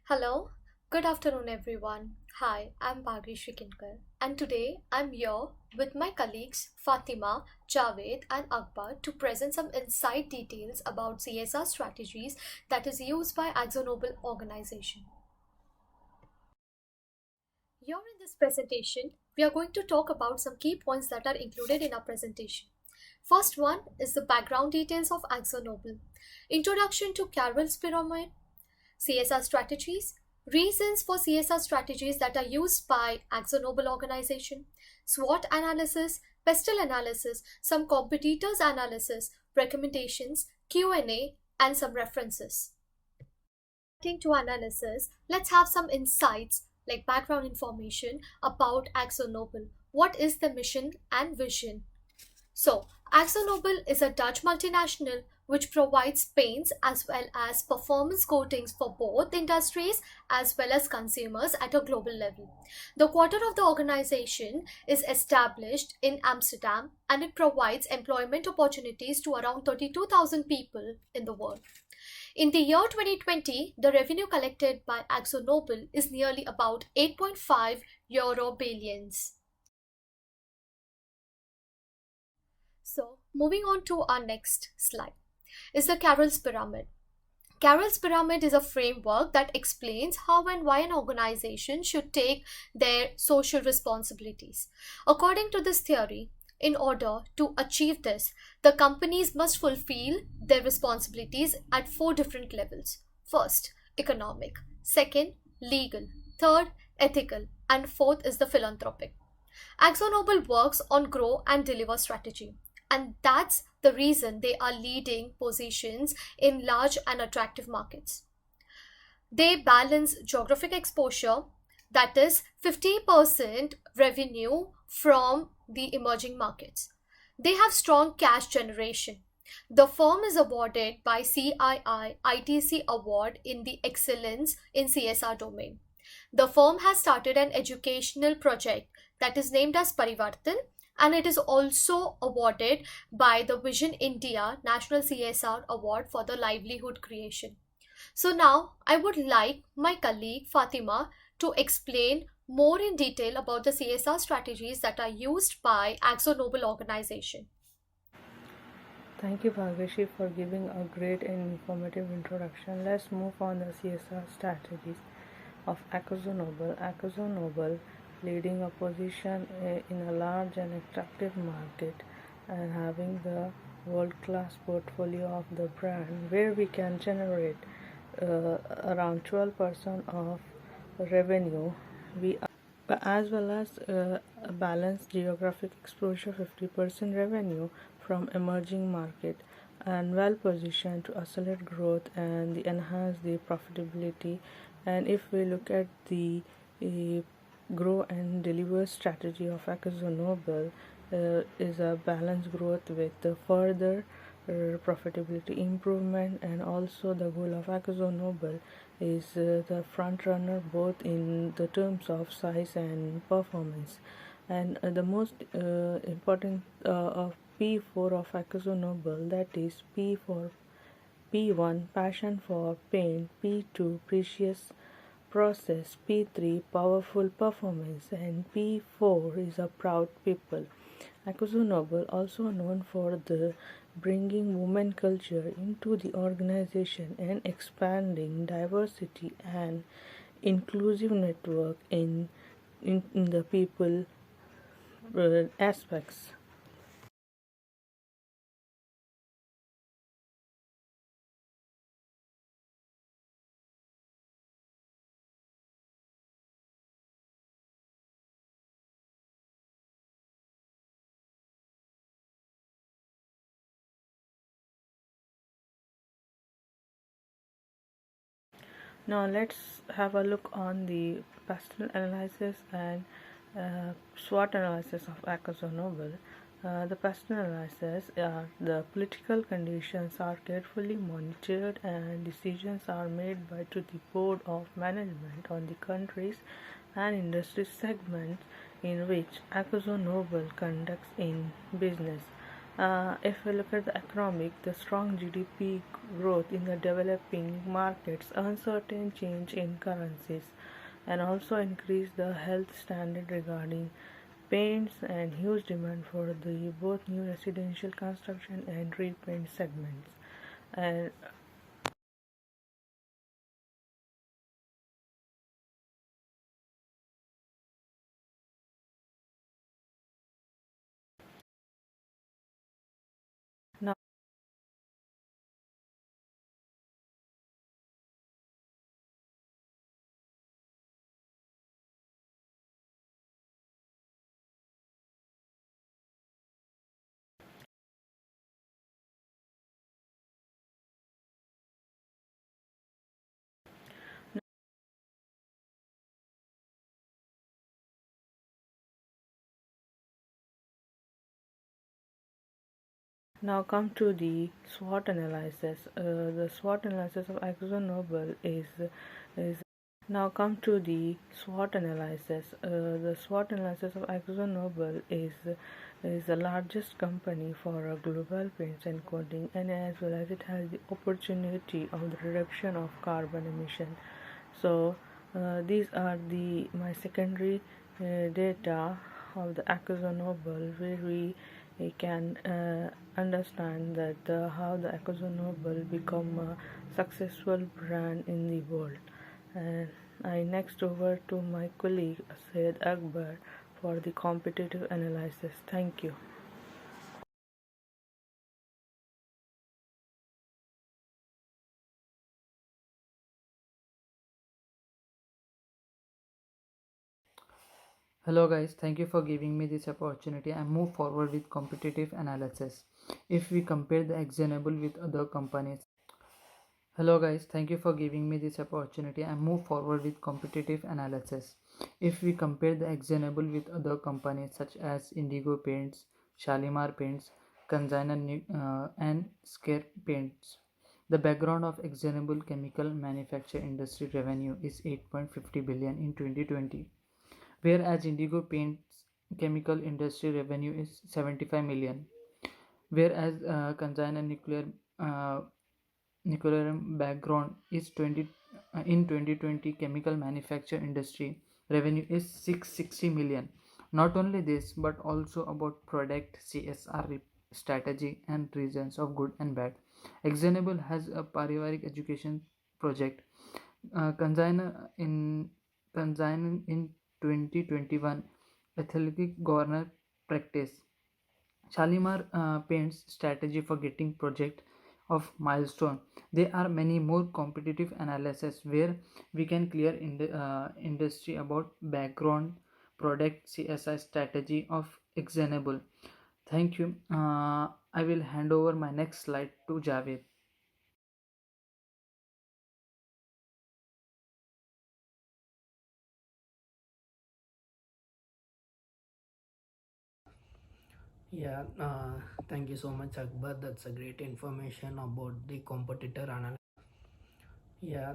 Hello, good afternoon, everyone. Hi, I'm Bhagri Shrikinkar, and today I'm here with my colleagues Fatima, Javed, and Akbar to present some insight details about CSR strategies that is used by Akzo Nobel organization. Here in this presentation, we are going to talk about some key points that are included in our presentation. First one is the background details of Akzo Nobel, introduction to Carroll's pyramid, CSR strategies, reasons for CSR strategies that are used by Akzo Nobel organization, SWOT analysis, pestle analysis, some competitors analysis, recommendations, Q&A, and some references. Getting to analysis, let's have some insights like background information about Akzo Nobel. What is the mission and vision? So, Akzo Nobel is a Dutch multinational which provides paints as well as performance coatings for both industries as well as consumers at a global level. The quarter of the organization is established in Amsterdam and it provides employment opportunities to around 32,000 people in the world. In the year 2020, the revenue collected by Akzo Nobel is nearly about 8.5 euro billions. So, moving on to our next slide is the Carroll's Pyramid. Carroll's Pyramid is a framework that explains how and why an organization should take their social responsibilities. According to this theory, in order to achieve this, the companies must fulfill their responsibilities at four different levels. First, economic. Second, legal. Third, ethical. And fourth is the philanthropic. Akzo Nobel works on grow and deliver strategy. And that's the reason they are leading positions in large and attractive markets. They balance geographic exposure, that is 50% revenue from the emerging markets. They have strong cash generation. The firm is awarded by CII ITC Award in the Excellence in CSR domain. The firm has started an educational project that is named as Parivartan, and it is also awarded by the Vision India National CSR Award for the livelihood creation. So now I would like my colleague Fatima to explain more in detail about the CSR strategies that are used by Akzo Nobel organization. Thank you, Bhagreshi, for giving a great and informative introduction. Let's move on the CSR strategies of Akzo Nobel. Akzo Nobel leading a position in a large and attractive market and having the world-class portfolio of the brand where we can generate around 12% of revenue. We as well as a balanced geographic exposure, 50% revenue from emerging market, and well positioned to accelerate growth and enhance the profitability. And if we look at the grow and deliver strategy of Akzo Nobel, is a balanced growth with the further profitability improvement, and also the goal of Akzo Nobel is the front runner both in the terms of size and performance. And the most important of P4 of Akzo Nobel, that is P for P1 passion for pain, P2 precious process, P3 powerful performance, and P4 is a proud people. Akzo Nobel also known for the bringing women culture into the organization and expanding diversity and inclusive network in the people aspects. Now let's have a look on the pastel analysis and SWOT analysis of Akzo Nobel. The pastel analysis the political conditions are carefully monitored and decisions are made by to the board of management on the countries and industry segments in which Akzo Nobel conducts in business. If we look at the economic, the strong GDP growth in the developing markets, uncertain change in currencies, and also increase the health standard regarding paints and huge demand for the both new residential construction and repaint segments. And now, now come to the SWOT analysis. The SWOT analysis of Akzo Nobel is now come to the SWOT analysis. The SWOT analysis of Akzo Nobel is the largest company for global paints and coating, and as well as it has the opportunity of the reduction of carbon emission. So these are the my secondary data of the Akzo Nobel, where we can understand that how the Akzo Nobel become a successful brand in the world. And I next over to my colleague Syed Akbar for the competitive analysis. Thank you. Hello guys, thank you for giving me this opportunity and move forward with competitive analysis. If we compare the example with other companies. Hello guys, thank you for giving me this opportunity and move forward with competitive analysis. If we compare the example with other companies such as Indigo Paints, Shalimar Paints, Consigner and Scare Paints. The background of example chemical manufacture industry revenue is 8.50 billion in 2020, whereas Indigo Paints chemical industry revenue is 75 million, whereas consign uh, nuclear background is 20 in 2020 chemical manufacture industry revenue is 660 million. Not only this but also about product CSR strategy and reasons of good and bad. Example has a parivaric education project. Consign in 2021 athletic governor practice. Shalimar paints strategy for getting project of milestone. There are many more competitive analysis where we can clear in the industry about background, product, CSI strategy of example. Thank you. I will hand over my next slide to Javed. Yeah, thank you so much, Akbar. That's a great information about the competitor analysis. Yeah,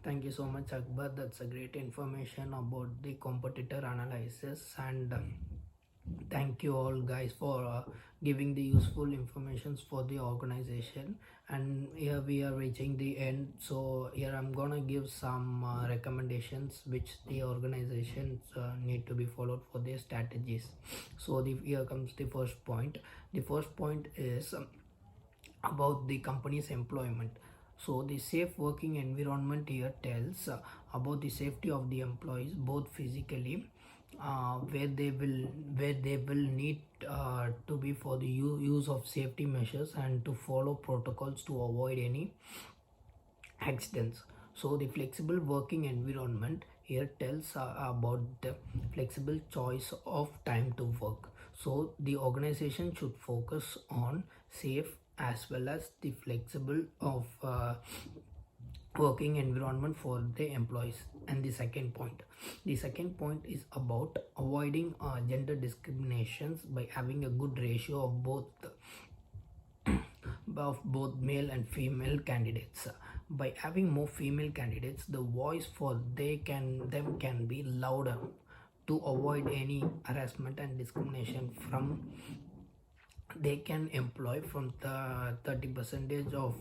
thank you so much, Akbar. That's a great information about the competitor analysis, and thank you all guys for giving the useful informations for the organization. And here we are reaching the end. So here I'm gonna give some recommendations which the organizations need to be followed for their strategies. So here comes the first point. The first point is about the company's employment. So the safe working environment here tells about the safety of the employees, both physically, where they will need to be for the use of safety measures and to follow protocols to avoid any accidents. So the flexible working environment here tells about the flexible choice of time to work. So the organization should focus on safe as well as the flexible of working environment for the employees. And the second point is about avoiding gender discriminations by having a good ratio of both male and female candidates. By having more female candidates, the voice for them can be louder to avoid any harassment and discrimination from they can employ from the 30 percentage of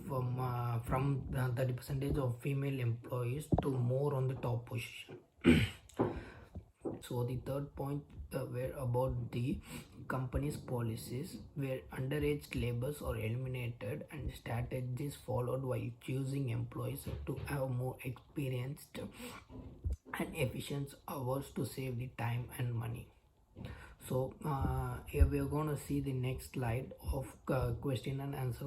from 30 percentage of female employees to more on the top position. So the third point were about the company's policies where underage labors are eliminated and strategies followed while choosing employees to have more experienced and efficient hours to save the time and money. So here we are going to see the next slide of question and answer.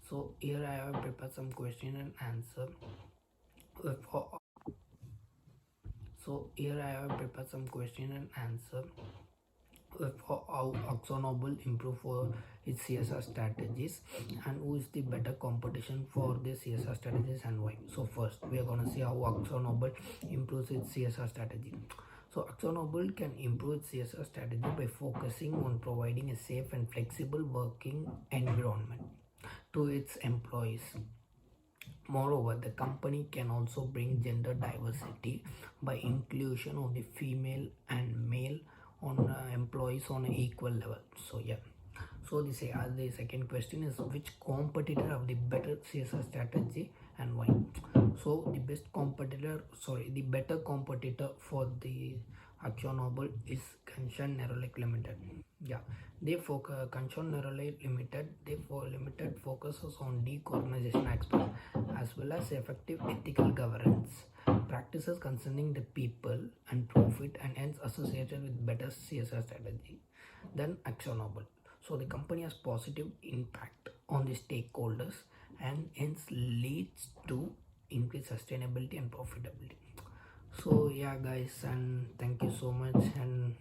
So here I have prepared some question and answer. So here I have prepared some question and answer for how Akzo Nobel improve for its CSR strategies and who is the better competition for the CSR strategies and why. So first we are going to see how Akzo Nobel improves its CSR strategy. So Akzo Nobel can improve its CSR strategy by focusing on providing a safe and flexible working environment to its employees. Moreover, the company can also bring gender diversity by inclusion of the female and male on employees on an equal level. So yeah. So the second question is which competitor have the better CSR strategy and why? So the better competitor for the Akzo Nobel is Kanchan Nerolac Limited. Yeah, Kanchan Nerolac Limited. They for limited focuses on decarbonization aspects as well as effective ethical governance practices concerning the people and profit and hence associated with better CSR strategy than Akzo Nobel. So the company has positive impact on the stakeholders and hence leads to increased sustainability and profitability. So yeah guys, and thank you so much, and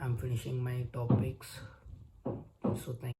I'm finishing my topics. So thank